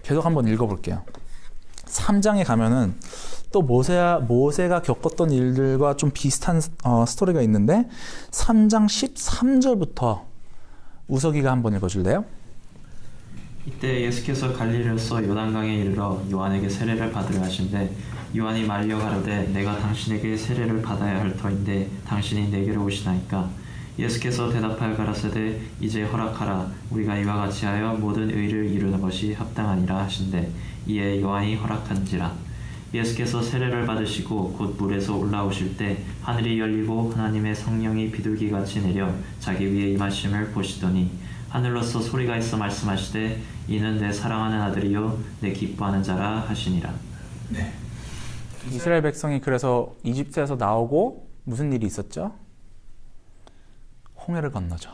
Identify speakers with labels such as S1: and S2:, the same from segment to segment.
S1: 계속 한번 읽어볼게요. 3장에 가면은 또 모세가 겪었던 일들과 좀 비슷한 스토리가 있는데 3장 13절부터 우석이가 한번 읽어줄래요?
S2: 이때 예수께서 갈릴리에서 요단강에 이르러 요한에게 세례를 받으려 하신대 요한이 말려 가로되 내가 당신에게 세례를 받아야 할 터인데 당신이 내게로 오시나이까 예수께서 대답하여 가라사대 이제 허락하라 우리가 이와 같이 하여 모든 의를 이루는 것이 합당하니라 하신대 이에 요한이 허락한지라 예수께서 세례를 받으시고 곧 물에서 올라오실 때 하늘이 열리고 하나님의 성령이 비둘기같이 내려 자기 위에 임하심을 보시더니 하늘로서 소리가 있어 말씀하시되 이는 내 사랑하는 아들이요 내 기뻐하는 자라 하시니라.
S1: 네. 이스라엘 백성이 그래서 이집트에서 나오고 무슨 일이 있었죠? 홍해를 건너죠.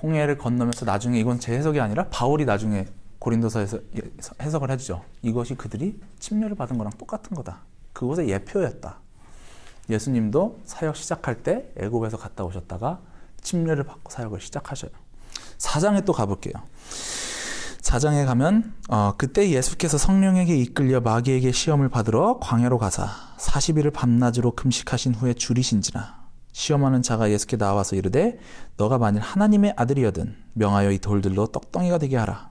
S1: 홍해를 건너면서 나중에 이건 제 해석이 아니라 바울이 나중에 고린도서에서 해석을 해주죠. 이것이 그들이 침례를 받은 거랑 똑같은 거다. 그것의 예표였다. 예수님도 사역 시작할 때 애굽에서 갔다 오셨다가 침례를 받고 사역을 시작하셔요. 4장에 또 가볼게요. 4장에 가면 그때 예수께서 성령에게 이끌려 마귀에게 시험을 받으러 광야로 가사 40일을 밤낮으로 금식하신 후에 줄이신지라 시험하는 자가 예수께 나와서 이르되 너가 만일 하나님의 아들이여든 명하여 이 돌들로 떡덩이가 되게 하라.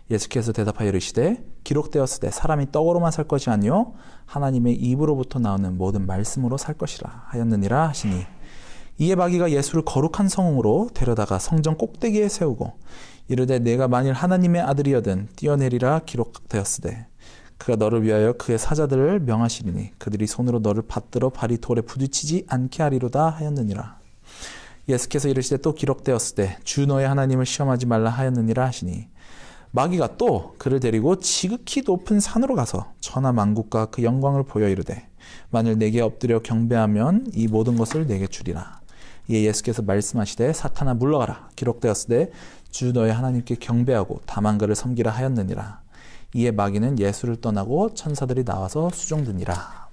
S1: 예수께서 대답하여 이르시되 기록되었으되 사람이 떡으로만 살 것이 아니요 하나님의 입으로부터 나오는 모든 말씀으로 살 것이라 하였느니라 하시니 이에 마귀가 예수를 거룩한 성으로 데려다가 성전 꼭대기에 세우고 이르되 내가 만일 하나님의 아들이여든 뛰어내리라 기록되었으되 그가 너를 위하여 그의 사자들을 명하시리니 그들이 손으로 너를 받들어 발이 돌에 부딪히지 않게 하리로다 하였느니라. 예수께서 이르시되 또 기록되었으되 주 너의 하나님을 시험하지 말라 하였느니라 하시니 마귀가 또 그를 데리고 지극히 높은 산으로 가서 천하 만국과 그 영광을 보여 이르되 만일 내게 엎드려 경배하면 이 모든 것을 내게 주리라. 이에 예수께서 말씀하시되 사탄아 물러가라. 기록되었으되 주 너의 하나님께 경배하고 다만 그를 섬기라 하였느니라. 이에 마귀는 예수를 떠나고 천사들이 나와서 수종드니라.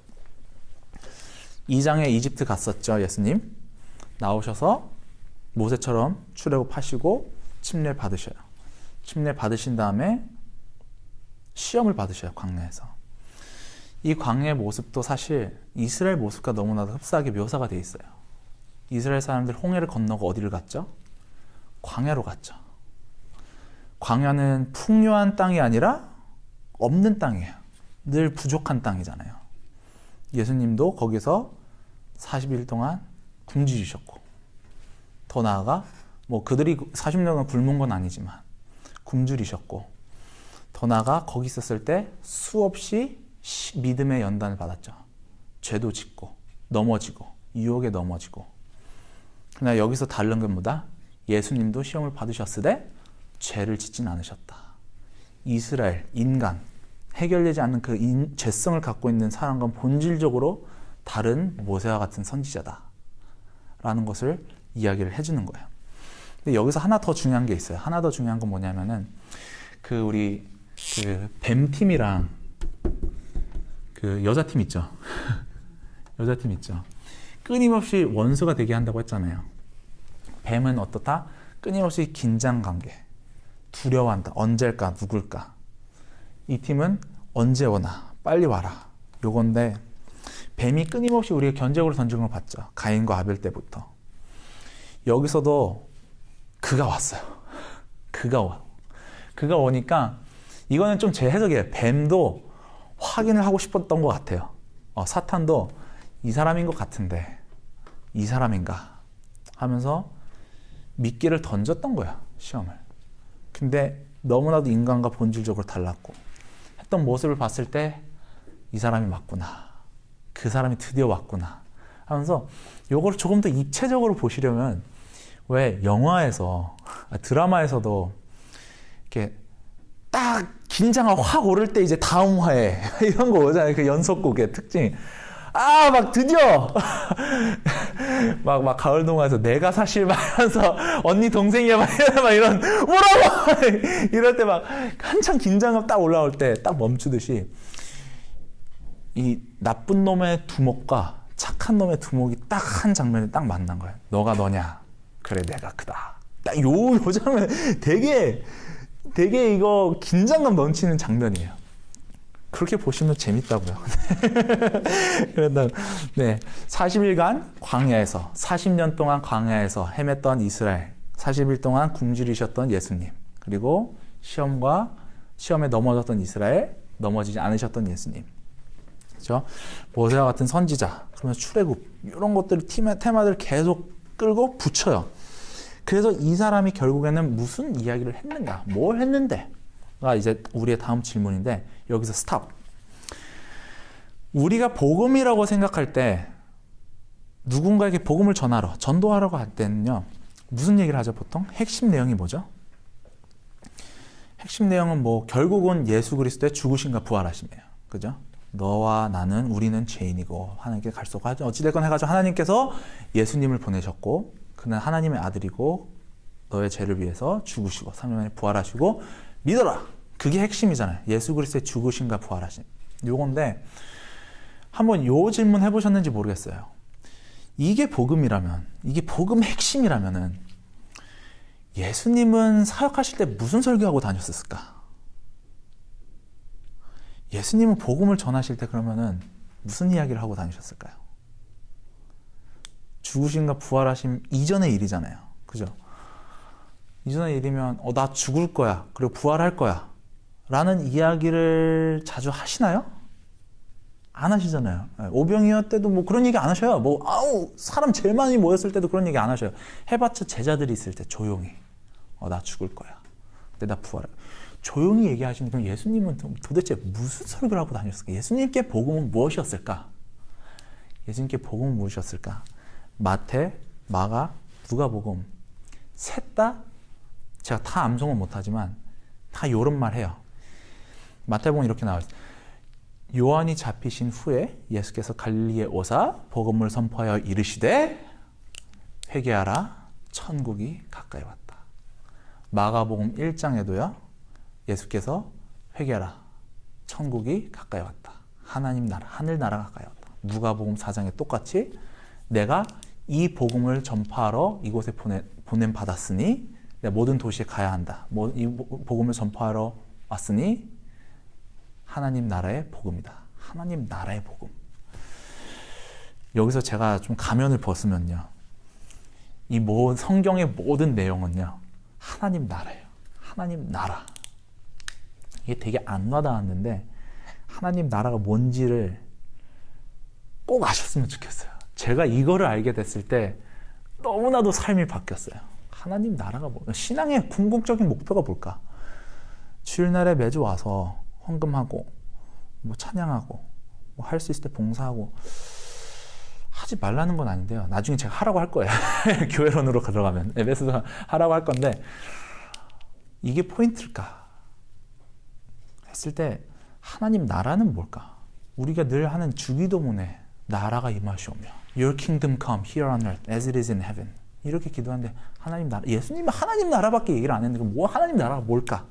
S1: 2장에 이집트 갔었죠. 예수님 나오셔서 모세처럼 출애굽하시고 침례 받으셔요. 침례 받으신 다음에 시험을 받으셔요. 광야에서. 이 광야의 모습도 사실 이스라엘 모습과 너무나도 흡사하게 묘사가 되어 있어요. 이스라엘 사람들 홍해를 건너고 어디를 갔죠? 광야로 갔죠. 광야는 풍요한 땅이 아니라 없는 땅이에요. 늘 부족한 땅이잖아요. 예수님도 거기서 40일 동안 굶주리셨고 더 나아가 뭐 그들이 40년간 굶은 건 아니지만 굶주리셨고 더 나아가 거기 있었을 때 수없이 믿음의 연단을 받았죠. 죄도 짓고 넘어지고 유혹에 넘어지고. 그러나 여기서 다른 건 뭐다? 예수님도 시험을 받으셨으되 죄를 짓진 않으셨다. 이스라엘, 인간, 해결되지 않는 그 죄성을 갖고 있는 사람과는 본질적으로 다른 모세와 같은 선지자다 라는 것을 이야기를 해주는 거예요. 근데 여기서 하나 더 중요한 게 있어요. 하나 더 중요한 건 뭐냐면은 우리 뱀팀이랑 여자팀 있죠. 여자팀 있죠. 끊임없이 원수가 되게 한다고 했잖아요. 뱀은 어떻다? 끊임없이 긴장관계, 두려워한다. 언제일까? 누굴까? 이 팀은 언제 오나? 빨리 와라. 요건데 뱀이 끊임없이 우리가 견적으로 던지는 걸 봤죠. 가인과 아벨 때부터. 여기서도 그가 왔어요. 그가 오니까 이거는 좀 제 해석이에요. 뱀도 확인을 하고 싶었던 것 같아요. 사탄도 이 사람인 것 같은데 이 사람인가 하면서 미끼를 던졌던 거야. 시험을. 근데 너무나도 인간과 본질적으로 달랐고 했던 모습을 봤을 때 이 사람이 맞구나. 그 사람이 드디어 왔구나 하면서 요거를 조금 더 입체적으로 보시려면 왜 영화에서 드라마에서도 이렇게 딱 긴장을 확 오를 때 이제 다음 화에 이런 거 오잖아요. 그 연속곡의 특징. 막 드디어 막 가을 동화에서 내가 사실 말하면서 언니 동생이야 막 이런 뭐라고 이럴 때 막 한참 긴장감 딱 올라올 때 딱 멈추듯이 이 나쁜 놈의 두목과 착한 놈의 두목이 딱 한 장면에 딱 만난 거예요. 너가 너냐? 그래 내가 그다. 딱 요 장면 되게 되게 이거 긴장감 넘치는 장면이에요. 그렇게 보시면 재밌다고요. 그런다, 네, 40일간 광야에서 40년 동안 광야에서 헤맸던 이스라엘, 40일 동안 굶주리셨던 예수님, 그리고 시험에 넘어졌던 이스라엘, 넘어지지 않으셨던 예수님, 그렇죠? 모세와 같은 선지자, 그러면 출애굽 이런 것들 테마들 계속 끌고 붙여요. 그래서 이 사람이 결국에는 무슨 이야기를 했는가, 뭘 했는데가 이제 우리의 다음 질문인데, 여기서 스탑. 우리가 복음이라고 생각할 때 누군가에게 복음을 전도하라고 할 때는요, 무슨 얘기를 하죠? 보통 핵심 내용이 뭐죠? 핵심 내용은 뭐 결국은 예수 그리스도의 죽으심과 부활하심이에요. 그죠? 너와 나는, 우리는 죄인이고 하나님께 갈 수 없고, 어찌됐건 해가지고 하나님께서 예수님을 보내셨고, 그는 하나님의 아들이고 너의 죄를 위해서 죽으시고 3년 만에 부활하시고 믿어라. 그게 핵심이잖아요. 예수 그리스도의 죽으심과 부활하심. 요건데 한번 요 질문 해보셨는지 모르겠어요. 이게 복음이라면, 이게 복음 핵심이라면은 예수님은 사역하실 때 무슨 설교하고 다녔을까? 예수님은 복음을 전하실 때 그러면은 무슨 이야기를 하고 다니셨을까요? 죽으심과 부활하심 이전의 일이잖아요. 그죠? 이전의 일이면 나 죽을 거야. 그리고 부활할 거야. 라는 이야기를 자주 하시나요? 안 하시잖아요. 오병이어 때도 뭐 그런 얘기 안 하셔요. 사람 제일 많이 모였을 때도 그런 얘기 안 하셔요. 해봤자 제자들이 있을 때 조용히 나 죽을 거야. 근데 나 부활해. 조용히 얘기하시는, 그럼 예수님은 도대체 무슨 설교를 하고 다녔을까? 예수님께 복음은 무엇이었을까? 예수님께 복음은 무엇이었을까? 마태, 마가, 누가복음 셋 다 제가 다 암송은 못하지만 다 요런 말 해요. 마태복음 이렇게 나와요. 요한이 잡히신 후에 예수께서 갈릴리에 오사 복음을 선포하여 이르시되 회개하라 천국이 가까이 왔다. 마가복음 1장에도요. 예수께서 회개하라 천국이 가까이 왔다. 하나님 나라, 하늘나라가 가까이 왔다. 누가복음 4장에 똑같이 내가 이 복음을 전파하러 이곳에 보냄 받았으니 내 모든 도시에 가야 한다. 이 복음을 전파하러 왔으니 하나님 나라의 복음이다. 하나님 나라의 복음. 여기서 제가 좀 가면을 벗으면요, 이 성경의 모든 내용은요, 하나님 나라예요. 하나님 나라. 이게 되게 안 와닿았는데 하나님 나라가 뭔지를 꼭 아셨으면 좋겠어요. 제가 이거를 알게 됐을 때 너무나도 삶이 바뀌었어요. 하나님 나라가 신앙의 궁극적인 목표가 뭘까? 주일날에 매주 와서 헌금하고 뭐 찬양하고 뭐 할 수 있을 때 봉사하고 하지 말라는 건 아닌데요. 나중에 제가 하라고 할 거예요. 교회론으로 들어가면 에베소서 하라고 할 건데, 이게 포인트일까? 했을 때 하나님 나라는 뭘까? 우리가 늘 하는 주기도문에 나라가 임하시오며 Your kingdom come here on earth as it is in heaven, 이렇게 기도하는데 하나님 나라, 예수님은 하나님 나라밖에 얘기를 안 했는데 뭐 하나님 나라가 뭘까?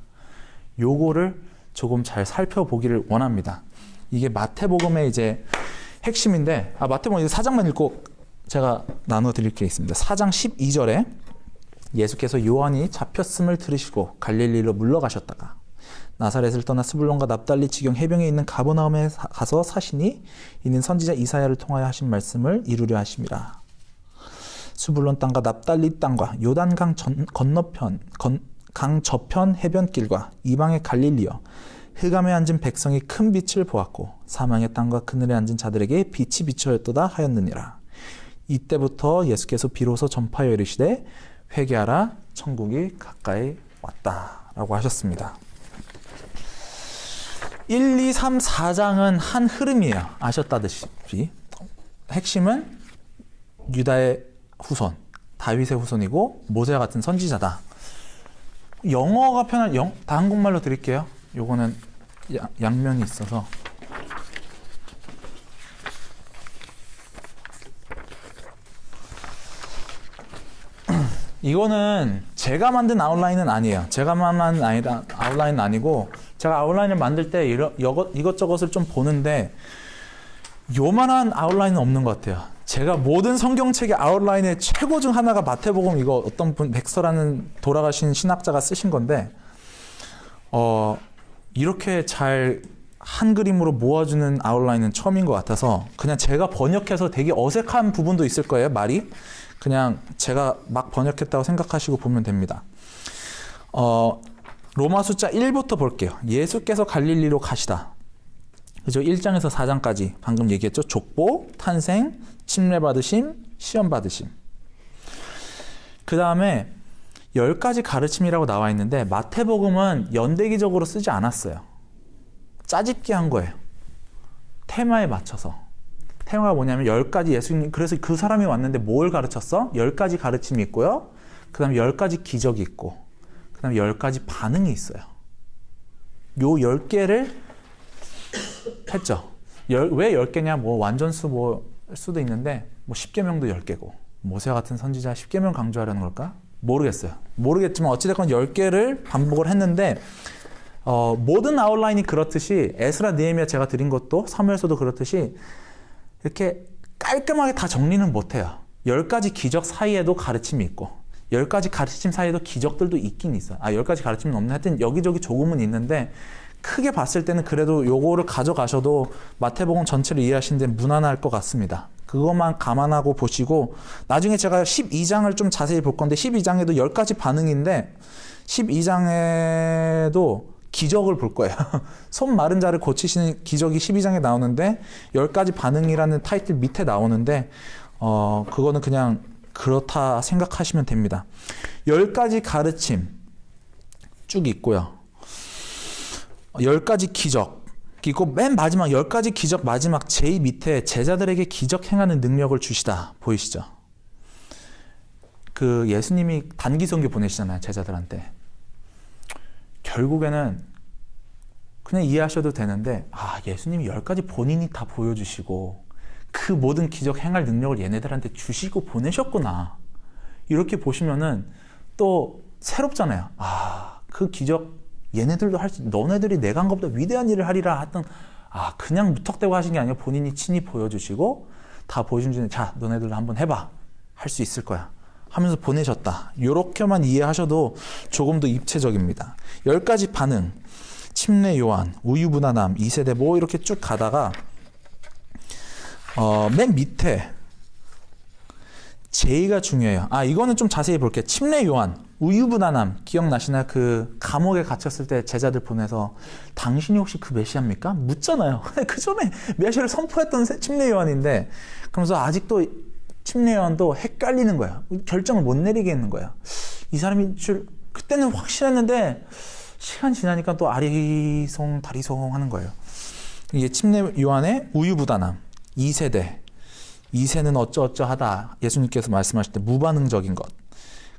S1: 요거를 조금 잘 살펴보기를 원합니다. 이게 마태복음의 이제 핵심인데, 마태복음 4장만 읽고 제가 나눠드릴 게 있습니다. 4장 12절에 예수께서 요한이 잡혔음을 들으시고 갈릴리로 물러가셨다가 나사렛을 떠나 스불론과 납달리 지경 해변에 있는 가버나움에 가서 사시니 이는 선지자 이사야를 통하여 하신 말씀을 이루려 하심이라. 스불론 땅과 납달리 땅과 요단강 건너편 강 저편 해변길과 이방의 갈릴리여, 흑암에 앉은 백성이 큰 빛을 보았고 사망의 땅과 그늘에 앉은 자들에게 빛이 비춰졌도다 하였느니라. 이때부터 예수께서 비로소 전파하여 이르시되 회개하라 천국이 가까이 왔다라고 하셨습니다. 1, 2, 3, 4장은 한 흐름이에요. 아셨다시피 핵심은 유다의 후손, 다윗의 후손이고 모세와 같은 선지자다. 영어가 편한 다 한국말로 드릴게요. 요거는 양면이 있어서 이거는 제가 만든 아웃라인은 아니에요. 제가 만든 아웃라인은 아니고, 제가 아웃라인을 만들 때 이것저것을 좀 보는데 요만한 아웃라인은 없는 것 같아요. 제가 모든 성경책의 아웃라인의 최고 중 하나가 마태복음, 이거 어떤 분 백서라는 돌아가신 신학자가 쓰신 건데, 이렇게 잘 한 그림으로 모아주는 아웃라인은 처음인 것 같아서 그냥 제가 번역해서 되게 어색한 부분도 있을 거예요. 말이. 그냥 제가 막 번역했다고 생각하시고 보면 됩니다. 로마 숫자 1부터 볼게요. 예수께서 갈릴리로 가시다. 그죠? 1장에서 4장까지 방금 얘기했죠. 족보, 탄생, 침례받으심, 시험받으심. 그 다음에 10가지 가르침이라고 나와 있는데 마태복음은 연대기적으로 쓰지 않았어요. 짜집기 한 거예요. 테마에 맞춰서. 테마가 뭐냐면 10가지 예수님, 그래서 그 사람이 왔는데 뭘 가르쳤어? 10가지 가르침이 있고요. 그 다음에 10가지 기적이 있고, 그 다음에 10가지 반응이 있어요. 요 10개를 했죠. 왜 10개냐? 뭐 완전수 뭐 수도 있는데, 뭐 10계명도 10개고, 모세 같은 선지자 10계명 강조하려는 걸까? 모르겠어요. 모르겠지만 어찌됐건 10개를 반복을 했는데, 모든 아웃라인이 그렇듯이 에스라 느헤미야 제가 드린 것도 사무엘서도 그렇듯이 이렇게 깔끔하게 다 정리는 못해요. 10가지 기적 사이에도 가르침이 있고 10가지 가르침 사이에도 기적들도 있긴 있어요. 10가지 가르침은 없는, 하여튼 여기저기 조금은 있는데 크게 봤을 때는 그래도 요거를 가져가셔도 마태복음 전체를 이해하시는데 무난할 것 같습니다. 그것만 감안하고 보시고 나중에 제가 12장을 좀 자세히 볼 건데 12장에도 10가지 반응인데 12장에도 기적을 볼 거예요. 손 마른 자를 고치시는 기적이 12장에 나오는데 10가지 반응이라는 타이틀 밑에 나오는데 그거는 그냥 그렇다 생각하시면 됩니다. 10가지 가르침 쭉 있고요. 10가지 기적 있고 맨 마지막 10가지 기적 마지막 제일 밑에 제자들에게 기적 행하는 능력을 주시다. 보이시죠? 그 예수님이 단기 선교 보내시잖아요. 제자들한테. 결국에는 그냥 이해하셔도 되는데 예수님이 10가지 본인이 다 보여주시고 그 모든 기적 행할 능력을 얘네들한테 주시고 보내셨구나. 이렇게 보시면은 또 새롭잖아요. 그 기적 얘네들도 할 수, 너네들이 내가 한 것보다 위대한 일을 하리라 했던 그냥 무턱대고 하신 게 아니라 본인이 친히 보여주시고 다 보여준 중에 자 너네들도 한번 해봐. 할 수 있을 거야. 하면서 보내셨다. 이렇게만 이해하셔도 조금 더 입체적입니다. 10가지 반응, 침례 요한, 우유부단함, 2세대 뭐 이렇게 쭉 가다가 맨 밑에 제의가 중요해요. 이거는 좀 자세히 볼게요. 침례 요한, 우유부단함 기억나시나요? 그 감옥에 gat혔을 때 제자들 보내서 당신이 혹시 그 메시아입니까? 묻잖아요. 그 전에 메시아를 선포했던 침례 요한인데 그러면서 아직도 침례 요한도 헷갈리는 거야. 결정을 못 내리게 했는 거야. 이 사람인 줄 그때는 확실했는데 시간 지나니까 또 아리송 다리송 하는 거예요. 이게 침례 요한의 우유부단함. 2세대. 2세는 어쩌어쩌하다. 예수님께서 말씀하실 때 무반응적인 것.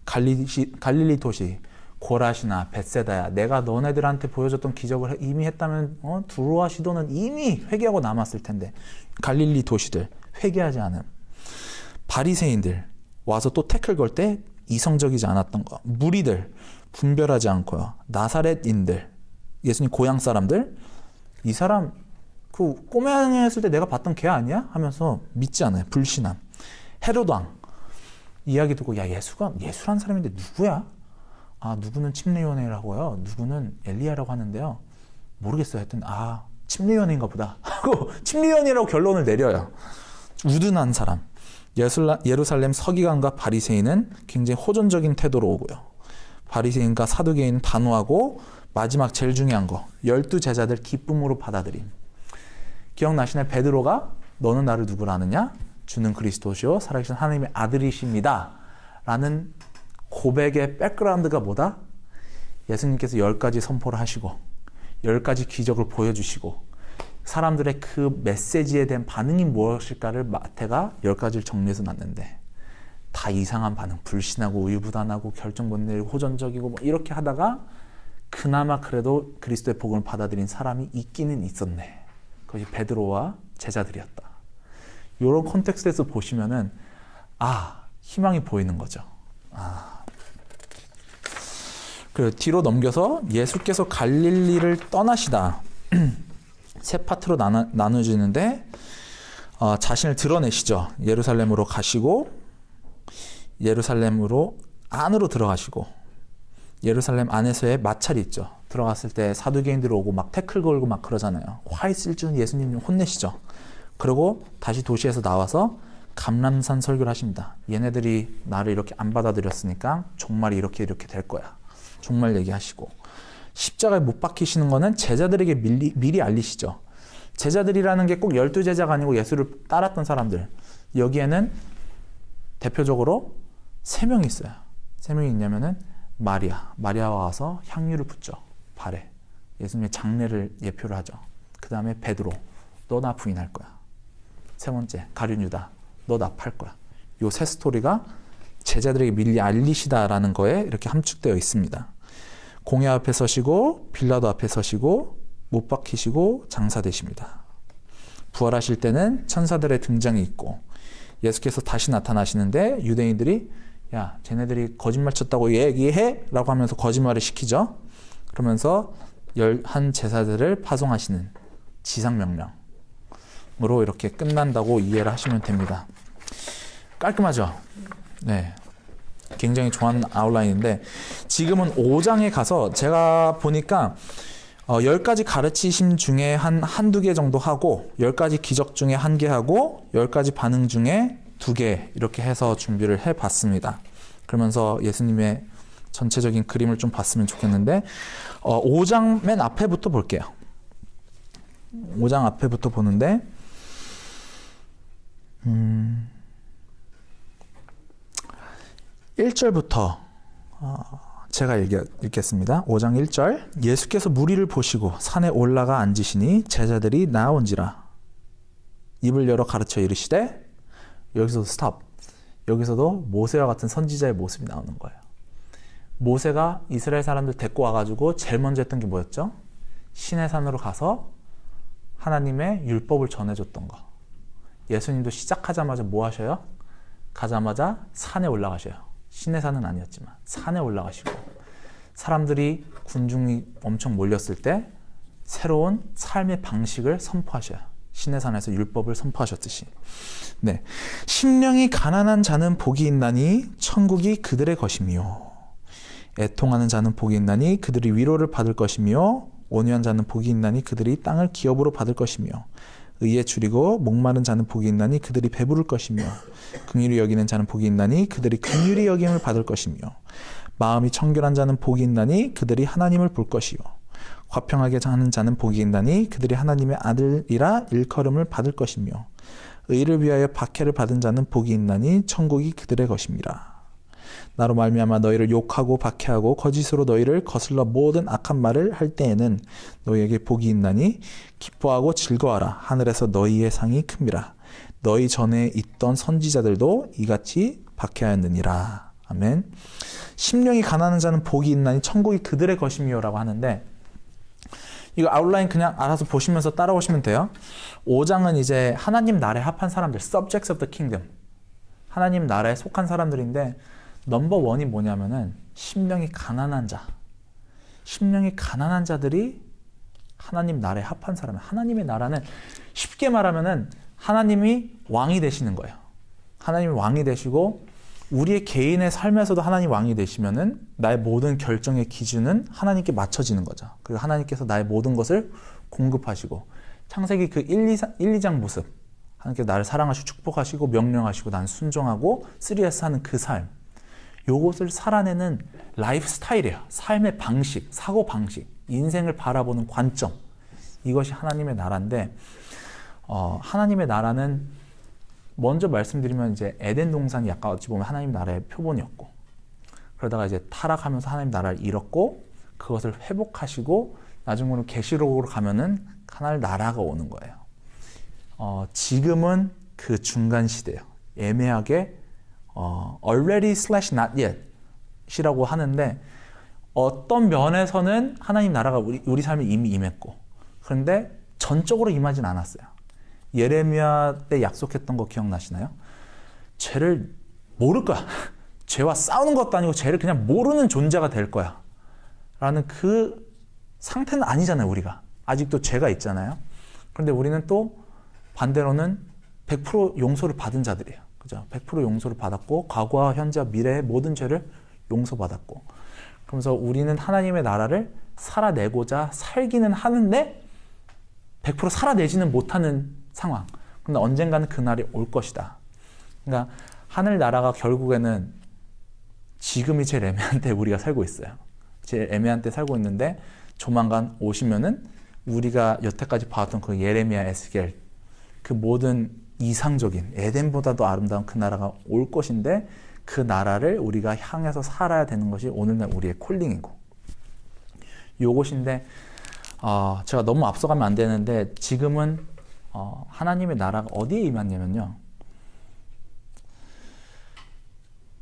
S1: 갈릴리 도시 고라시나 벳세다야. 내가 너네들한테 보여줬던 기적을 이미 했다면 두로와 시도는 이미 회개하고 남았을 텐데. 갈릴리 도시들 회개하지 않음. 바리새인들 와서 또 태클 걸 때 이성적이지 않았던 거. 무리들 분별하지 않고요. 나사렛인들 예수님 고향 사람들 이 사람 그 꼬매양이 했을 때 내가 봤던 걔 아니야? 하면서 믿지 않아요. 불신함. 헤롯 왕 이야기 듣고 예수란 사람인데 누구야? 누구는 침례요한이라고요. 누구는 엘리야라고 하는데요. 모르겠어요. 하여튼 침례요한인가 보다 하고 침례요한이라고 결론을 내려요. 우둔한 사람. 예루살렘 서기관과 바리새인은 굉장히 호전적인 태도로 오고요. 바리새인과 사두개인은 단호하고 마지막 제일 중요한 거 12제자들 기쁨으로 받아들임. 기억나시나요? 베드로가 너는 나를 누구로 아느냐? 주는 그리스도시요 살아계신 하나님의 아들이십니다. 라는 고백의 백그라운드가 뭐다? 예수님께서 10가지 선포를 하시고 10가지 기적을 보여주시고 사람들의 그 메시지에 대한 반응이 무엇일까를 마태가 10가지를 정리해서 놨는데 다 이상한 반응, 불신하고 우유부단하고 결정 못 내리고 호전적이고 뭐 이렇게 하다가 그나마 그래도 그리스도의 복음을 받아들인 사람이 있기는 있었네. 그것이 베드로와 제자들이었다. 이런 컨텍스트에서 보시면은 희망이 보이는 거죠. 그리고 뒤로 넘겨서 예수께서 갈릴리를 떠나시다. 세 파트로 나눠지는데 자신을 드러내시죠. 예루살렘으로 가시고 예루살렘으로 안으로 들어가시고 예루살렘 안에서의 마찰이 있죠. 들어갔을 때 사두개인들 오고 막 태클 걸고 막 그러잖아요. 화 있을 줄 예수님 혼내시죠. 그리고 다시 도시에서 나와서 감람산 설교를 하십니다. 얘네들이 나를 이렇게 안 받아들였으니까 종말이 이렇게 될 거야. 종말 얘기하시고, 십자가에 못 박히시는 거는 제자들에게 미리 알리시죠. 제자들이라는 게 꼭 12제자가 아니고 예수를 따랐던 사람들. 여기에는 대표적으로 3명이 있어요. 3명이 있냐면은 마리아와 와서 향유를 붓죠. 발에. 예수님의 장례를 예표를 하죠. 그 다음에 베드로, 너 나 부인할 거야. 세 번째, 가룟 유다, 너 나 팔 거야. 요 세 스토리가 제자들에게 미리 알리시다라는 거에 이렇게 함축되어 있습니다. 공회 앞에 서시고 빌라도 앞에 서시고 못 박히시고 장사되십니다. 부활하실 때는 천사들의 등장이 있고 예수께서 다시 나타나시는데 유대인들이 야, 쟤네들이 거짓말 쳤다고 얘기해? 라고 하면서 거짓말을 시키죠. 그러면서 11제사들을 파송하시는 지상명령으로 이렇게 끝난다고 이해를 하시면 됩니다. 깔끔하죠? 네. 굉장히 좋아하는 아웃라인인데 지금은 5장에 가서 제가 보니까 10가지 가르치심 중에 한두 개 정도 하고 10가지 기적 중에 1개 하고 10가지 반응 중에 2개 이렇게 해서 준비를 해봤습니다. 그러면서 예수님의 전체적인 그림을 좀 봤으면 좋겠는데 5장 맨 앞에부터 볼게요. 5장 앞에부터 보는데 1절부터 제가 읽겠습니다. 5장 1절 예수께서 무리를 보시고 산에 올라가 앉으시니 제자들이 나아온지라 입을 열어 가르쳐 이르시되 여기서도 스탑. 여기서도 모세와 같은 선지자의 모습이 나오는 거예요. 모세가 이스라엘 사람들 데리고 와가지고 제일 먼저 했던 게 뭐였죠? 시내산으로 가서 하나님의 율법을 전해줬던 거. 예수님도 시작하자마자 뭐 하셔요? 가자마자 산에 올라가셔요. 시내산은 아니었지만 산에 올라가시고 사람들이 군중이 엄청 몰렸을 때 새로운 삶의 방식을 선포하셔요. 시내산에서 율법을 선포하셨듯이. 네, 심령이 가난한 자는 복이 있나니 천국이 그들의 것이며 애통하는 자는 복이 있나니 그들이 위로를 받을 것이며 온유한 자는 복이 있나니 그들이 땅을 기업으로 받을 것이며 의에 줄이고 목마른 자는 복이 있나니 그들이 배부를 것이며 긍휼히 여기는 자는 복이 있나니 그들이 긍휼히 여김을 받을 것이며 마음이 청결한 자는 복이 있나니 그들이 하나님을 볼 것이요 화평하게 하는 자는 복이 있나니 그들이 하나님의 아들이라 일컬음을 받을 것이며 의를 위하여 박해를 받은 자는 복이 있나니 천국이 그들의 것임이라. 나로 말미암아 너희를 욕하고 박해하고 거짓으로 너희를 거슬러 모든 악한 말을 할 때에는 너희에게 복이 있나니 기뻐하고 즐거워하라. 하늘에서 너희의 상이 큽니다. 너희 전에 있던 선지자들도 이같이 박해하였느니라. 아멘. 심령이 가난한 자는 복이 있나니 천국이 그들의 것이며라고 하는데 이거 아웃라인 그냥 알아서 보시면서 따라오시면 돼요. 5장은 이제 하나님 나라에 합한 사람들, subjects of the kingdom. 하나님 나라에 속한 사람들인데 넘버 원이 뭐냐면은 심령이 가난한 자. 심령이 가난한 자들이 하나님 나라에 합한 사람. 하나님의 나라는 쉽게 말하면은 하나님이 왕이 되시는 거예요. 하나님이 왕이 되시고 우리의 개인의 삶에서도 하나님 왕이 되시면은 나의 모든 결정의 기준은 하나님께 맞춰지는 거죠. 그리고 하나님께서 나의 모든 것을 공급하시고 창세기 그 1-2장 모습 하나님께서 나를 사랑하시고 축복하시고 명령하시고 난 순종하고 3S 하는 그 삶 요것을 살아내는 라이프 스타일이에요. 삶의 방식, 사고 방식, 인생을 바라보는 관점 이것이 하나님의 나라인데 하나님의 나라는 먼저 말씀드리면 이제 에덴 동산이 약간 어찌 보면 하나님 나라의 표본이었고 그러다가 이제 타락하면서 하나님 나라를 잃었고 그것을 회복하시고 나중으로 계시록으로 가면은 하나님 나라가 오는 거예요. 지금은 그 중간 시대예요. 애매하게 already/not yet 이라고 하는데 어떤 면에서는 하나님 나라가 우리 삶에 이미 임했고 그런데 전적으로 임하진 않았어요. 예레미야 때 약속했던 거 기억나시나요? 죄를 모를 거야. 죄와 싸우는 것도 아니고 죄를 그냥 모르는 존재가 될 거야. 라는 그 상태는 아니잖아요, 우리가. 아직도 죄가 있잖아요. 그런데 우리는 또 반대로는 100% 용서를 받은 자들이에요. 그죠? 100% 용서를 받았고, 과거와 현재와 미래의 모든 죄를 용서받았고. 그러면서 우리는 하나님의 나라를 살아내고자 살기는 하는데 100% 살아내지는 못하는 상황. 근데 언젠가는 그날이 올 것이다. 그러니까 하늘나라가 결국에는 지금이 제일 애매한 때 우리가 살고 있어요. 제일 애매한 때 살고 있는데 조만간 오시면은 우리가 여태까지 봐왔던 그 예레미야, 에스겔, 그 모든 이상적인 에덴보다도 아름다운 그 나라가 올 것인데 그 나라를 우리가 향해서 살아야 되는 것이 오늘날 우리의 콜링이고 요것인데 제가 너무 앞서가면 안 되는데 지금은 하나님의 나라가 어디에 임했냐면요.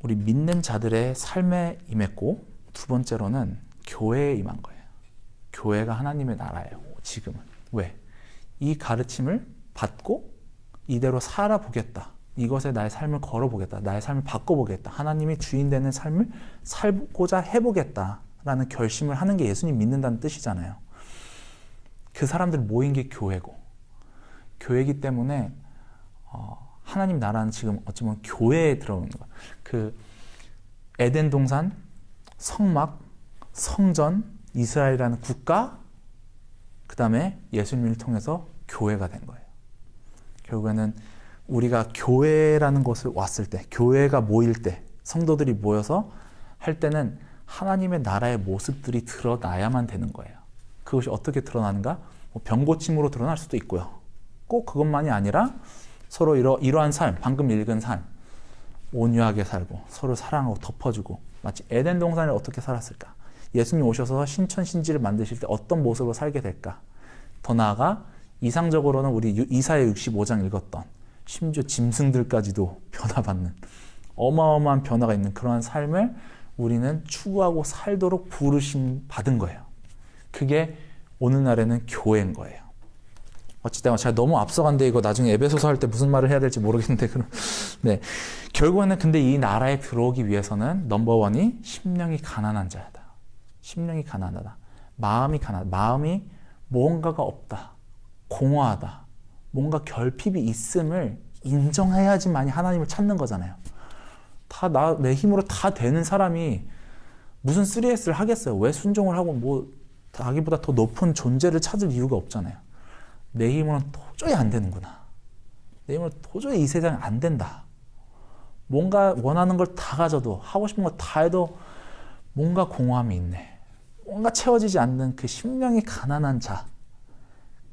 S1: 우리 믿는 자들의 삶에 임했고 두 번째로는 교회에 임한 거예요. 교회가 하나님의 나라예요. 지금은. 왜? 이 가르침을 받고 이대로 살아보겠다. 이것에 나의 삶을 걸어보겠다. 나의 삶을 바꿔보겠다. 하나님이 주인 되는 삶을 살고자 해보겠다라는 결심을 하는 게 예수님 믿는다는 뜻이잖아요. 그 사람들 모인 게 교회고 교회이기 때문에 하나님 나라는 지금 어찌 보면 교회에 들어오는 거야. 그 에덴 동산, 성막, 성전, 이스라엘이라는 국가, 그 다음에 예수님을 통해서 교회가 된 거예요. 결국에는 우리가 교회라는 곳을 왔을 때, 교회가 모일 때, 성도들이 모여서 할 때는 하나님의 나라의 모습들이 드러나야만 되는 거예요. 그것이 어떻게 드러나는가? 병고침으로 드러날 수도 있고요. 꼭 그것만이 아니라 서로 이러한 삶, 방금 읽은 삶, 온유하게 살고 서로 사랑하고 덮어주고 마치 에덴 동산을 어떻게 살았을까? 예수님 오셔서 신천신지를 만드실 때 어떤 모습으로 살게 될까? 더 나아가 이상적으로는 우리 이사야 65장 읽었던 심지어 짐승들까지도 변화받는 어마어마한 변화가 있는 그러한 삶을 우리는 추구하고 살도록 부르심 받은 거예요. 그게 오늘날에는 교회인 거예요. 어찌됐건 제가 너무 앞서간데 이거 나중에 에베소서 할 때 무슨 말을 해야 될지 모르겠는데 네. 결국에는 근데 이 나라에 들어오기 위해서는 넘버원이 심령이 가난한 자다. 심령이 가난하다. 마음이 가난하다. 마음이 뭔가가 없다. 공허하다. 뭔가 결핍이 있음을 인정해야지만이 하나님을 찾는 거잖아요. 내 힘으로 다 되는 사람이 무슨 3S를 하겠어요. 왜 순종을 하고 뭐 자기보다 더 높은 존재를 찾을 이유가 없잖아요. 내 힘으로는 도저히 안 되는구나. 내 힘으로 도저히 이 세상에 안 된다. 뭔가 원하는 걸 다 가져도 하고 싶은 거 다 해도 뭔가 공허함이 있네. 뭔가 채워지지 않는 그 심령이 가난한 자.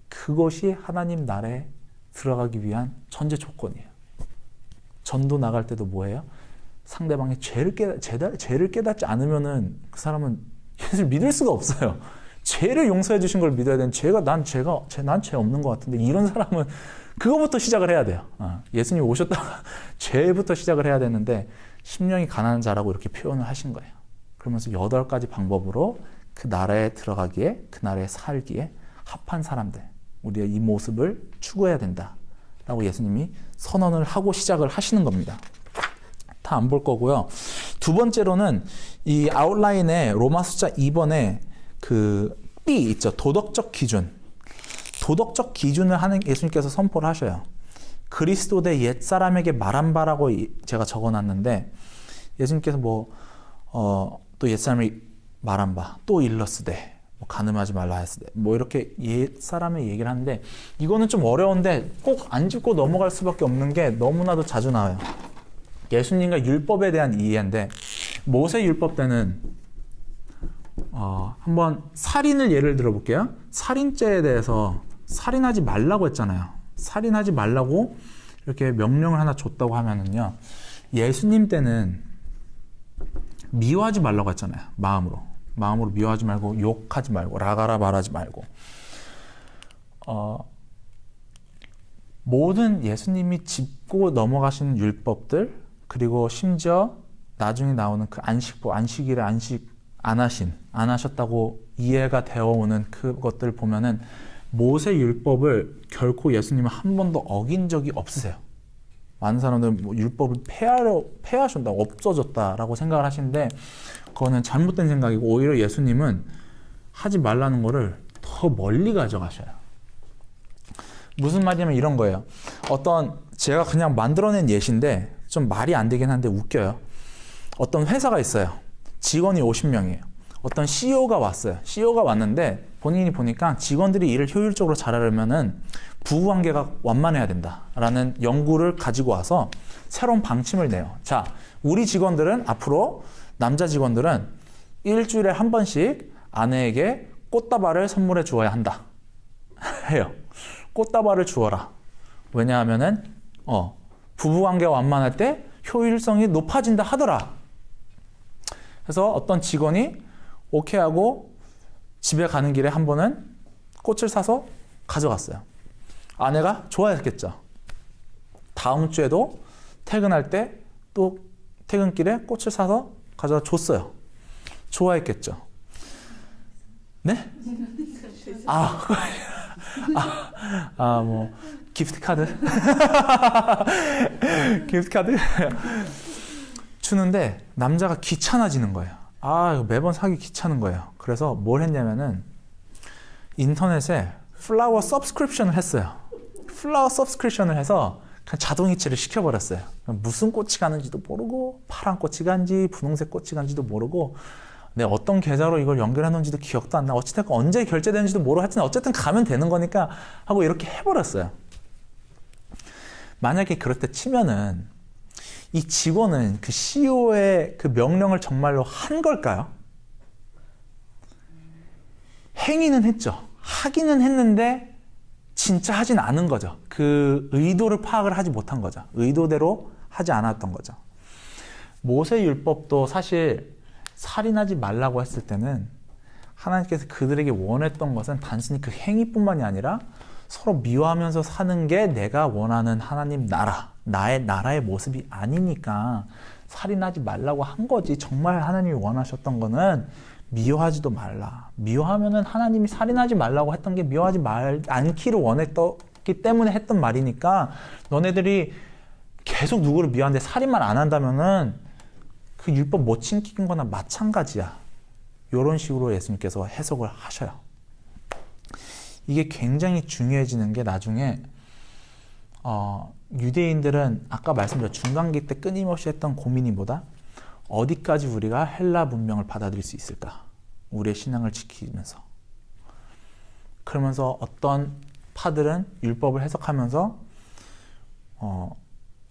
S1: 그것이 하나님 나라에 들어가기 위한 전제 조건이에요. 전도 나갈 때도 뭐예요? 상대방이 죄를 깨닫지 않으면은 그 사람은 예수를 믿을 수가 없어요. 죄를 용서해 주신 걸 믿어야 되는 난 죄 없는 것 같은데 이런 사람은 그거부터 시작을 해야 돼요. 예수님이 오셨다가 죄부터 시작을 해야 되는데 심령이 가난한 자라고 이렇게 표현을 하신 거예요. 그러면서 8가지 방법으로 그 나라에 들어가기에 그 나라에 살기에 합한 사람들 우리의 이 모습을 추구해야 된다라고 예수님이 선언을 하고 시작을 하시는 겁니다. 다 안 볼 거고요. 두 번째로는 이 아웃라인에 로마 숫자 2번에 그 B 있죠. 도덕적 기준. 도덕적 기준을 하는 예수님께서 선포를 하셔요. 그리스도 대 옛사람에게 말한 바라고 제가 적어놨는데 예수님께서 또 옛사람이 말한 바, 또 일러스되 간음하지 말라 했으되 이렇게 옛사람의 얘기를 하는데 이거는 좀 어려운데 꼭 안 짚고 넘어갈 수밖에 없는 게 너무나도 자주 나와요. 예수님과 율법에 대한 이해인데 모세 율법 때는 한번 살인을 예를 들어볼게요. 살인죄에 대해서 살인하지 말라고 했잖아요. 살인하지 말라고 이렇게 명령을 하나 줬다고 하면은요. 예수님 때는 미워하지 말라고 했잖아요. 마음으로 미워하지 말고 욕하지 말고 라가라 말하지 말고 모든 예수님이 짚고 넘어가신 율법들 그리고 심지어 나중에 나오는 그 안식부, 안식일에 안식 안 하셨다고 이해가 되어오는 그것들을 보면은 모세 율법을 결코 예수님은 한 번도 어긴 적이 없으세요. 많은 사람들은 율법을 폐하신다고 없어졌다라고 생각을 하시는데 그거는 잘못된 생각이고 오히려 예수님은 하지 말라는 거를 더 멀리 가져가셔요. 무슨 말이냐면 이런 거예요. 제가 그냥 만들어낸 예시인데 좀 말이 안 되긴 한데 웃겨요. 어떤 회사가 있어요. 직원이 50명이에요. 어떤 CEO가 왔어요. CEO가 왔는데 본인이 보니까 직원들이 일을 효율적으로 잘하려면은 부부관계가 완만해야 된다라는 연구를 가지고 와서 새로운 방침을 내요. 자, 우리 직원들은 앞으로 남자 직원들은 일주일에 한 번씩 아내에게 꽃다발을 선물해 주어야 한다. 해요. 꽃다발을 주어라. 왜냐하면은 부부관계가 완만할 때 효율성이 높아진다 하더라. 그래서 어떤 직원이 오케이 하고 집에 가는 길에 한 번은 꽃을 사서 가져갔어요. 아내가 좋아했겠죠. 다음 주에도 퇴근할 때 또 퇴근길에 꽃을 사서 가져다 줬어요. 좋아했겠죠. 네? 뭐 기프트 카드 기프트 카드 주는데 남자가 귀찮아지는 거예요. 이거 매번 사기 귀찮은 거예요. 그래서 뭘 했냐면은 인터넷에 플라워 서브스크립션을 했어요. 플라워 서브스크립션을 해서 그냥 자동이체를 시켜버렸어요. 무슨 꽃이 가는지도 모르고 파란 꽃이 간지 분홍색 꽃이 간지도 모르고 내가 어떤 계좌로 이걸 연결해 놓은지도 기억도 안 나. 어쨌든 언제 결제되는지도 모르고 하여튼 어쨌든 가면 되는 거니까 하고 이렇게 해버렸어요. 만약에 그럴 때 치면은 이 직원은 그 CEO의 그 명령을 정말로 한 걸까요? 행위는 했죠. 하기는 했는데 진짜 하진 않은 거죠. 그 의도를 파악을 하지 못한 거죠. 의도대로 하지 않았던 거죠. 모세율법도 사실 살인하지 말라고 했을 때는 하나님께서 그들에게 원했던 것은 단순히 그 행위뿐만이 아니라 서로 미워하면서 사는 게 내가 원하는 하나님 나라, 나의 나라의 모습이 아니니까 살인하지 말라고 한 거지. 정말 하나님이 원하셨던 거는 미워하지도 말라. 미워하면은 하나님이 살인하지 말라고 했던 게 미워하지 않기를 원했기 때문에 했던 말이니까 너네들이 계속 누구를 미워하는데 살인만 안 한다면은 그 율법 못 지키는 거나 마찬가지야. 이런 식으로 예수님께서 해석을 하셔요. 이게 굉장히 중요해지는 게 나중에 유대인들은 아까 말씀드린 중간기 때 끊임없이 했던 고민이 뭐다? 어디까지 우리가 헬라 문명을 받아들일 수 있을까? 우리의 신앙을 지키면서. 그러면서 어떤 파들은 율법을 해석하면서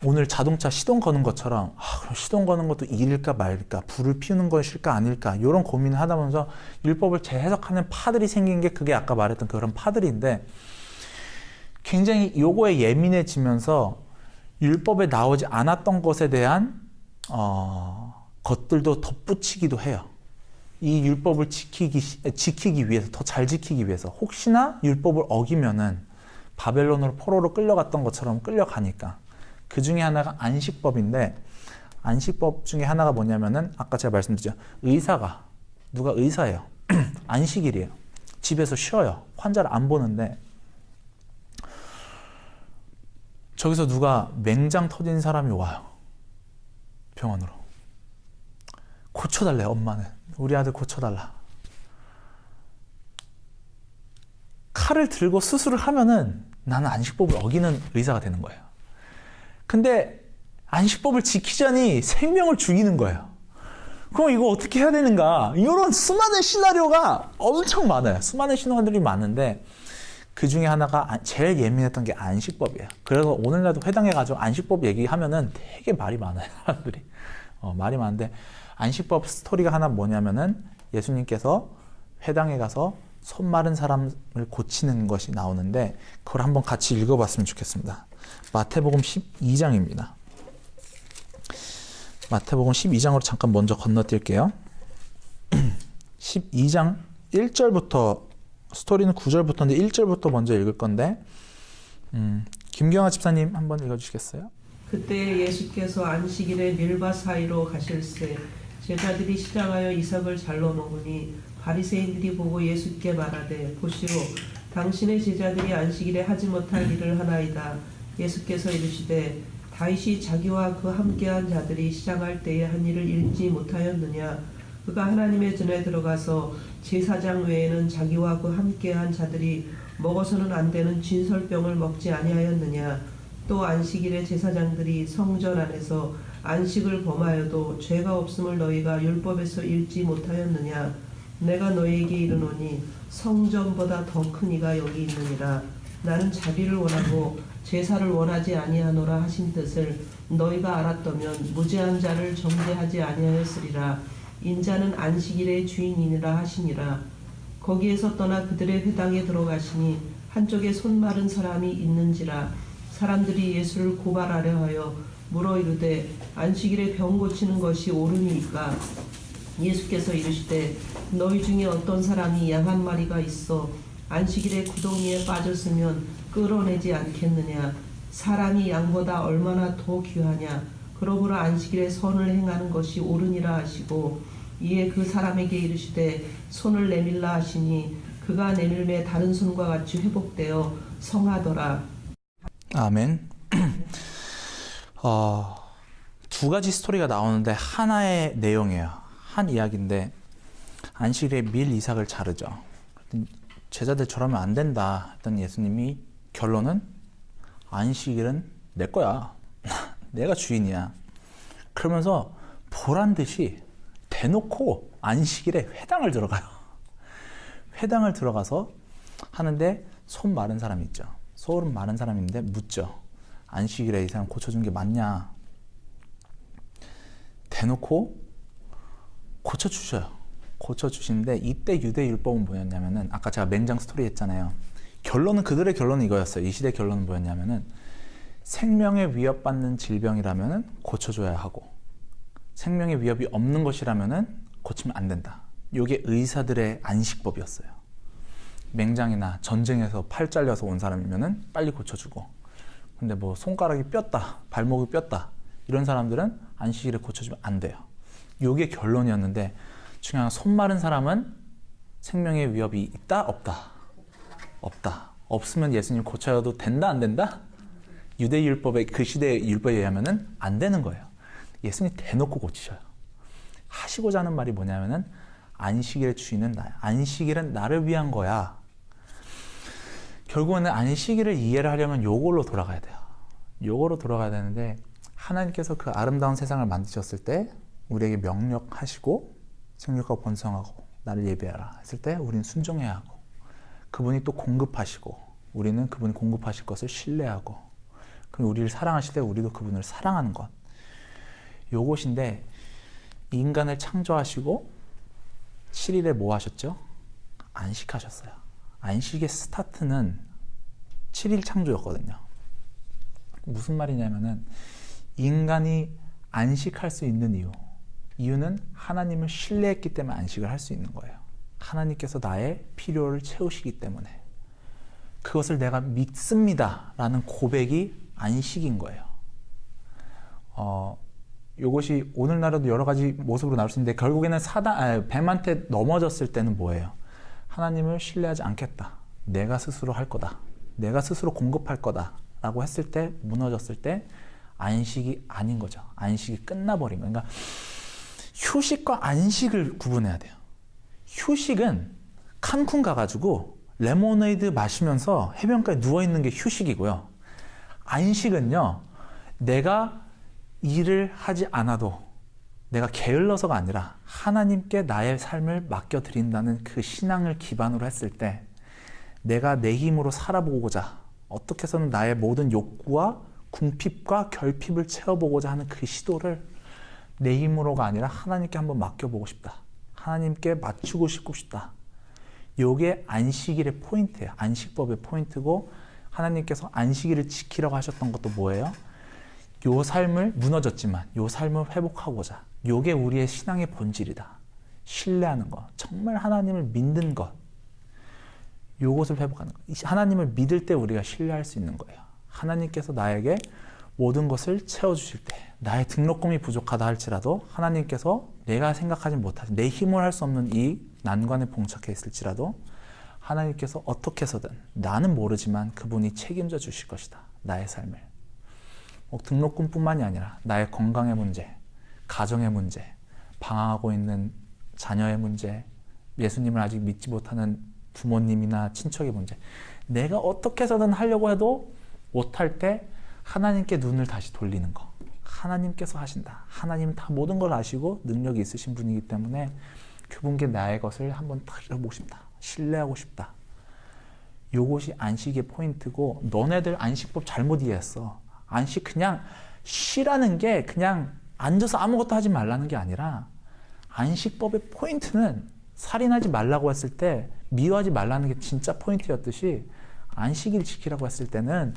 S1: 오늘 자동차 시동 거는 것처럼 그럼 시동 거는 것도 일일까 말일까? 불을 피우는 것일까 아닐까? 이런 고민을 하다 보면서 율법을 재해석하는 파들이 생긴 게 그게 아까 말했던 그런 파들인데 굉장히 요거에 예민해지면서 율법에 나오지 않았던 것에 대한 것들도 덧붙이기도 해요. 이 율법을 지키기 위해서, 더 잘 지키기 위해서 혹시나 율법을 어기면은 바벨론으로 포로로 끌려갔던 것처럼 끌려가니까 그 중에 하나가 안식법인데 안식법 중에 하나가 뭐냐면은 아까 제가 말씀드렸죠. 누가 의사예요. 안식일이에요. 집에서 쉬어요. 환자를 안 보는데 저기서 누가 맹장 터진 사람이 와요. 병원으로. 고쳐달래요. 엄마는. 우리 아들 고쳐달라. 칼을 들고 수술을 하면은 나는 안식법을 어기는 의사가 되는 거예요. 근데 안식법을 지키자니 생명을 죽이는 거예요. 그럼 이거 어떻게 해야 되는가? 이런 수많은 시나리오가 엄청 많아요. 수많은 시나리오들이 많은데 그 중에 하나가 제일 예민했던 게 안식법이에요. 그래서 오늘날도 회당에 가서 안식법 얘기하면은 되게 말이 많아요. 사람들이. 말이 많은데 안식법 스토리가 하나 뭐냐면은 예수님께서 회당에 가서 손 마른 사람을 고치는 것이 나오는데 그걸 한번 같이 읽어봤으면 좋겠습니다. 마태복음 12장입니다. 마태복음 12장으로 잠깐 먼저 건너뛸게요. 12장 1절부터 스토리는 9절부터인데 1절부터 먼저 읽을 건데 김경아 집사님 한번 읽어주시겠어요?
S3: 그때 예수께서 안식일에 밀밭 사이로 가실새 제자들이 시장하여 이삭을 잘라 먹으니 바리새인들이 보고 예수께 말하되 보시오 당신의 제자들이 안식일에 하지 못할 일을 하나이다. 예수께서 이르시되 다윗이 자기와 그 함께한 자들이 시장할 때에 한 일을 읽지 못하였느냐. 그가 하나님의 전에 들어가서 제사장 외에는 자기와 그 함께한 자들이 먹어서는 안 되는 진설병을 먹지 아니하였느냐. 또 안식일에 제사장들이 성전 안에서 안식을 범하여도 죄가 없음을 너희가 율법에서 읽지 못하였느냐. 내가 너희에게 이르노니 성전보다 더 큰 이가 여기 있느니라. 나는 자비를 원하고 제사를 원하지 아니하노라 하신 뜻을 너희가 알았다면 무죄한 자를 정죄하지 아니하였으리라. 인자는 안식일의 주인이니라 하시니라. 거기에서 떠나 그들의 회당에 들어가시니 한쪽에 손 마른 사람이 있는지라. 사람들이 예수를 고발하려 하여 물어 이르되 안식일에 병 고치는 것이 옳으니까? 예수께서 이르시되 너희 중에 어떤 사람이 양 한 마리가 있어 안식일에 구덩이에 빠졌으면 끌어내지 않겠느냐? 사람이 양보다 얼마나 더 귀하냐? 그러므로 안식일에 선을 행하는 것이 옳으니라 하시고 이에 그 사람에게 이르시되 손을 내밀라 하시니 그가 내밀매 다른 손과 같이 회복되어 성하더라.
S1: 아멘. 두 가지 스토리가 나오는데 하나의 내용이에요. 한 이야기인데 안식일에 밀 이삭을 자르죠. 제자들 저러면 안 된다 했더니 예수님이 결론은 안식일은 내 거야. 내가 주인이야. 그러면서 보란 듯이 대놓고 안식일에 회당을 들어가요. 회당을 들어가서 하는데 손 마른 사람이 있죠. 손 마른 사람인데 묻죠. 안식일에 이 사람 고쳐준 게 맞냐? 대놓고 고쳐주셔요. 고쳐주시는데 이때 유대율법은 뭐였냐면은 아까 제가 맹장 스토리 했잖아요. 결론은 그들의 결론은 이거였어요. 이 시대 결론은 뭐였냐면은 생명에 위협받는 질병이라면은 고쳐줘야 하고 생명에 위협이 없는 것이라면은 고치면 안 된다. 이게 의사들의 안식법이었어요. 맹장이나 전쟁에서 팔 잘려서 온 사람이면은 빨리 고쳐주고 근데 뭐 손가락이 뼈다, 발목이 뼈다 이런 사람들은 안식일에 고쳐주면 안 돼요. 이게 결론이었는데 중요한 손 마른 사람은 생명의 위협이 있다? 없다? 없다. 없으면 예수님 고쳐도 된다? 안 된다? 유대율법의 그 시대의 율법에 의하면은 안 되는 거예요. 예수님이 대놓고 고치셔요. 하시고자 하는 말이 뭐냐면은 안식일의 주인은 나야. 안식일은 나를 위한 거야. 결국에는 안식일을 이해를 하려면 요걸로 돌아가야 돼요. 요거로 돌아가야 되는데 하나님께서 그 아름다운 세상을 만드셨을 때 우리에게 명령하시고 생육하고 번성하고 나를 예배하라 했을 때 우리는 순종해야 하고 그분이 또 공급하시고 우리는 그분이 공급하실 것을 신뢰하고 그럼 우리를 사랑하실 때 우리도 그분을 사랑하는 것 요것인데 인간을 창조하시고 7일에 뭐 하셨죠? 안식하셨어요. 안식의 스타트는 7일 창조였거든요. 무슨 말이냐면은 인간이 안식할 수 있는 이유는 하나님을 신뢰했기 때문에 안식을 할 수 있는 거예요. 하나님께서 나의 필요를 채우시기 때문에 그것을 내가 믿습니다 라는 고백이 안식인 거예요. 이것이 오늘날에도 여러 가지 모습으로 나올 수 있는데 결국에는 뱀한테 넘어졌을 때는 뭐예요? 하나님을 신뢰하지 않겠다. 내가 스스로 할 거다. 내가 스스로 공급할 거다 라고 했을 때 무너졌을 때 안식이 아닌 거죠. 안식이 끝나버린 거예요. 그러니까 휴식과 안식을 구분해야 돼요. 휴식은 칸쿤 가가지고 레모네이드 마시면서 해변가에 누워있는 게 휴식이고요. 안식은요, 내가 일을 하지 않아도 내가 게을러서가 아니라 하나님께 나의 삶을 맡겨드린다는 그 신앙을 기반으로 했을 때 내가 내 힘으로 살아보고자 어떻게 해서는 나의 모든 욕구와 궁핍과 결핍을 채워보고자 하는 그 시도를 내 힘으로가 아니라 하나님께 한번 맡겨보고 싶다. 하나님께 맞추고 싶다. 요게 안식일의 포인트예요. 안식법의 포인트고 하나님께서 안식일을 지키라고 하셨던 것도 뭐예요? 요 삶을 무너졌지만 요 삶을 회복하고자 요게 우리의 신앙의 본질이다. 신뢰하는 것, 정말 하나님을 믿는 것 요것을 회복하는 것. 하나님을 믿을 때 우리가 신뢰할 수 있는 거예요. 하나님께서 나에게 모든 것을 채워주실 때 나의 등록금이 부족하다 할지라도 하나님께서 내가 생각하지 못하지 내 힘을 할 수 없는 이 난관에 봉착해 있을지라도 하나님께서 어떻게 해서든 나는 모르지만 그분이 책임져 주실 것이다. 나의 삶을. 등록금뿐만이 아니라 나의 건강의 문제, 가정의 문제, 방황하고 있는 자녀의 문제, 예수님을 아직 믿지 못하는 부모님이나 친척의 문제 내가 어떻게 해서든 하려고 해도 못할 때 하나님께 눈을 다시 돌리는 거. 하나님께서 하신다. 하나님은 다 모든 걸 아시고 능력이 있으신 분이기 때문에 그분께 나의 것을 한번 드려보고 싶다. 신뢰하고 싶다. 요것이 안식의 포인트고 너네들 안식법 잘못 이해했어. 안식 그냥 쉬라는 게 그냥 앉아서 아무것도 하지 말라는 게 아니라 안식법의 포인트는 살인하지 말라고 했을 때 미워하지 말라는 게 진짜 포인트였듯이 안식일 지키라고 했을 때는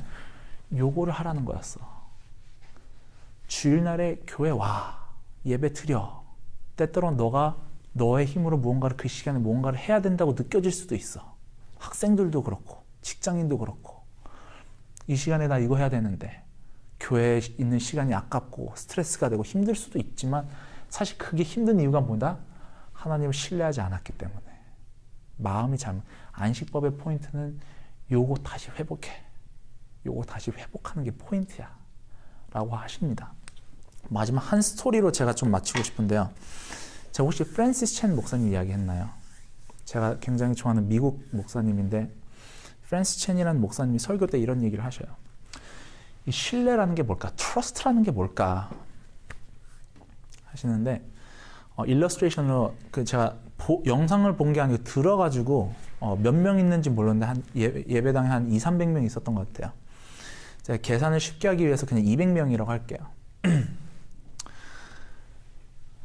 S1: 요거를 하라는 거였어. 주일날에 교회 와. 예배 드려. 때때로 너가 너의 힘으로 무언가를 그 시간에 무언가를 해야 된다고 느껴질 수도 있어. 학생들도 그렇고 직장인도 그렇고 이 시간에 나 이거 해야 되는데 교회에 있는 시간이 아깝고 스트레스가 되고 힘들 수도 있지만 사실 그게 힘든 이유가 뭐다? 하나님을 신뢰하지 않았기 때문에. 마음이 잘못. 안식법의 포인트는 요거 다시 회복해. 요거 다시 회복하는 게 포인트야. 라고 하십니다. 마지막 한 스토리로 제가 좀 마치고 싶은데요. 제가 혹시 프랜시스 첸 목사님 이야기 했나요? 제가 굉장히 좋아하는 미국 목사님인데 프랜시스 첸이라는 목사님이 설교 때 이런 얘기를 하셔요. 이 신뢰라는 게 뭘까? 트러스트라는 게 뭘까? 하시는데 일러스트레이션으로 그 제가 영상을 본 게 아니고 들어가지고 몇 명 있는지 몰랐는데 한 예배당에 한 200~300명 있었던 것 같아요. 제가 계산을 쉽게 하기 위해서 그냥 200명이라고 할게요.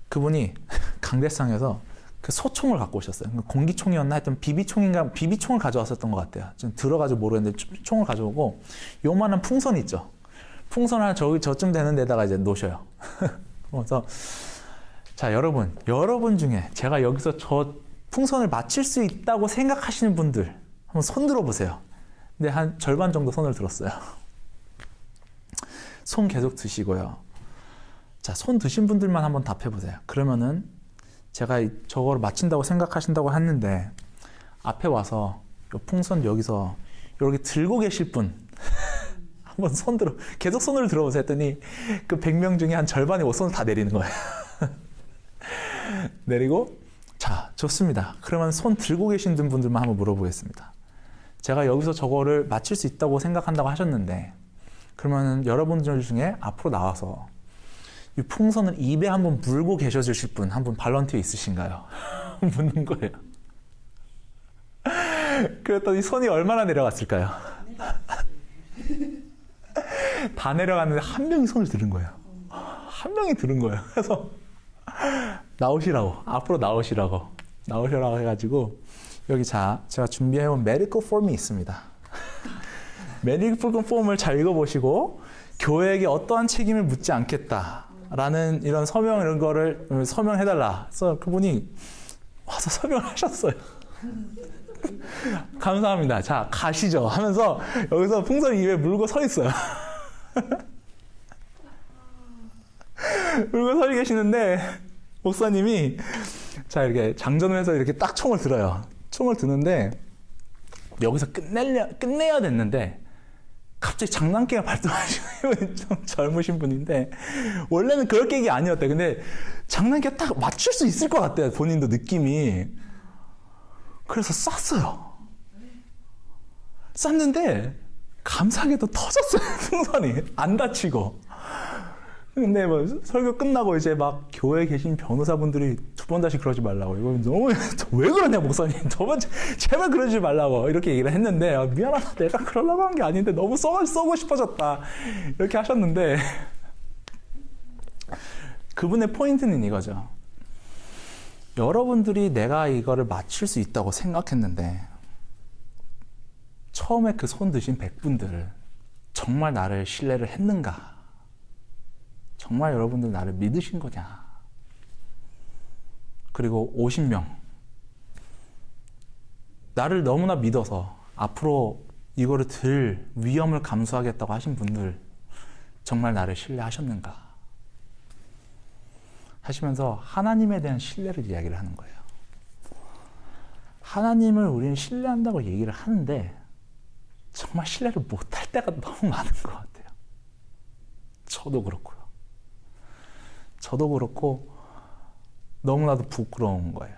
S1: 그분이 강대상에서 그 소총을 갖고 오셨어요. 공기총이었나 하여튼 비비총을 가져왔었던 것 같아요. 좀 들어가지고 모르겠는데 총을 가져오고 요만한 풍선 있죠. 풍선 하나 저쯤 되는 데다가 이제 놓으셔요. 그래서 자 여러분 중에 제가 여기서 저 풍선을 맞힐 수 있다고 생각하시는 분들 한번 손 들어보세요. 근데 한 절반 정도 손을 들었어요. 손 계속 드시고요. 자, 손 드신 분들만 한번 답해보세요. 그러면은 제가 저거를 맞힌다고 생각하신다고 했는데 앞에 와서 요 풍선 여기서 이렇게 들고 계실 분 한번 계속 손을 들어보세요 했더니 그 100명 중에 한 절반이 손을 다 내리는 거예요. 내리고 자, 좋습니다. 그러면 손 들고 계신 분들만 한번 물어보겠습니다. 제가 여기서 저거를 맞힐 수 있다고 생각한다고 하셨는데 그러면 여러분들 중에 앞으로 나와서 이 풍선을 입에 한번 물고 계셔주실 분 한 분 발런티어 있으신가요? 묻는 거예요. 그랬더니 손이 얼마나 내려갔을까요? 다 내려갔는데 한 명이 손을 들은 거예요. 한 명이 들은 거예요. 그래서 나오시라고 앞으로 나오시라고 해가지고 여기 제가 준비해온 메디컬 폼이 있습니다. 메디컬 폼을 잘 읽어보시고 교회에게 어떠한 책임을 묻지 않겠다라는 이런 이런 거를 서명해달라. 그래서 그분이 와서 서명을 하셨어요. 감사합니다. 자, 가시죠. 하면서 여기서 풍선 입에 물고 서 있어요. 물고 서 계시는데 목사님이 자 이렇게 장전을 해서 이렇게 딱 총을 들어요. 총을 드는데 여기서 끝내야 됐는데 갑자기 장난기가 발동하시고 좀 젊으신 분인데 원래는 그럴 계획이 아니었대요. 근데 장난기가 딱 맞출 수 있을 것 같대요. 본인도 느낌이. 그래서 쐈어요. 쐈는데 감사하게도 터졌어요. 풍선이 안 다치고. 근데 뭐 설교 끝나고 이제 막 교회에 계신 변호사분들이 두 번 다시 그러지 말라고. 이거 너무 왜 그러냐 목사님. 저번 제발 그러지 말라고 이렇게 얘기를 했는데 미안하다 내가 그러려고 한 게 아닌데 너무 쏘고 싶어졌다 이렇게 하셨는데 그분의 포인트는 이거죠. 여러분들이 내가 이거를 맞출 수 있다고 생각했는데 처음에 그 손 드신 100분들 정말 나를 신뢰를 했는가? 정말 여러분들 나를 믿으신 거냐? 그리고 50명 나를 너무나 믿어서 앞으로 이거를 들 위험을 감수하겠다고 하신 분들 정말 나를 신뢰하셨는가? 하시면서 하나님에 대한 신뢰를 이야기를 하는 거예요. 하나님을 우리는 신뢰한다고 얘기를 하는데 정말 신뢰를 못할 때가 너무 많은 것 같아요. 저도 그렇고요. 저도 그렇고 너무나도 부끄러운 거예요.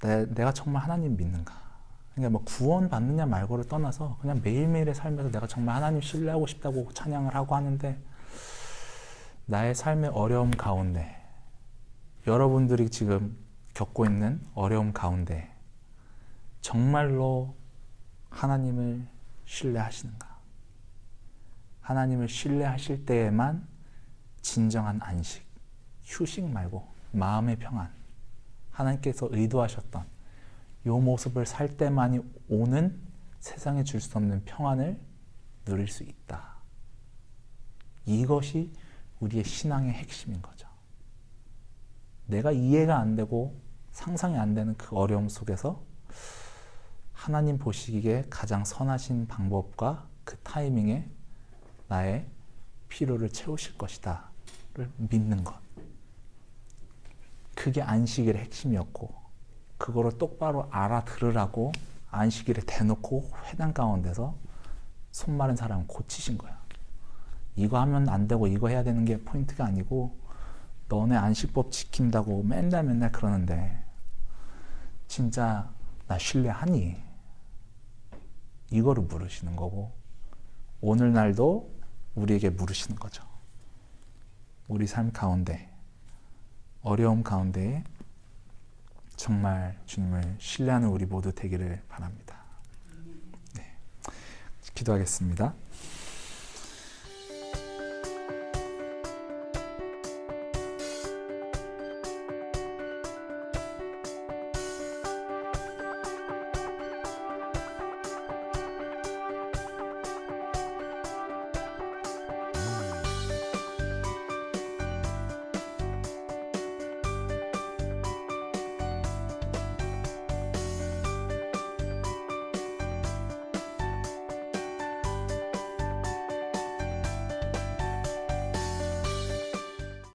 S1: 내가 정말 하나님 믿는가? 그러니까 뭐 구원 받느냐 말고를 떠나서 그냥 매일매일의 삶에서 내가 정말 하나님 신뢰하고 싶다고 찬양을 하고 하는데 나의 삶의 어려움 가운데 여러분들이 지금 겪고 있는 어려움 가운데 정말로 하나님을 신뢰하시는가? 하나님을 신뢰하실 때에만 진정한 안식, 휴식 말고 마음의 평안, 하나님께서 의도하셨던 이 모습을 살 때만이 오는 세상에 줄 수 없는 평안을 누릴 수 있다. 이것이 우리의 신앙의 핵심인 거죠. 내가 이해가 안 되고 상상이 안 되는 그 어려움 속에서 하나님 보시기에 가장 선하신 방법과 그 타이밍에 나의 필요를 채우실 것이다 를 믿는 것. 그게 안식일의 핵심이었고 그거를 똑바로 알아들으라고 안식일에 대놓고 회당 가운데서 손 마른 사람은 고치신 거야. 이거 하면 안 되고 이거 해야 되는 게 포인트가 아니고 너네 안식법 지킨다고 맨날 그러는데 진짜 나 신뢰하니? 이거를 물으시는 거고 오늘날도 우리에게 물으시는 거죠. 우리 삶 가운데 어려움 가운데 정말 주님을 신뢰하는 우리 모두 되기를 바랍니다. 네, 기도하겠습니다.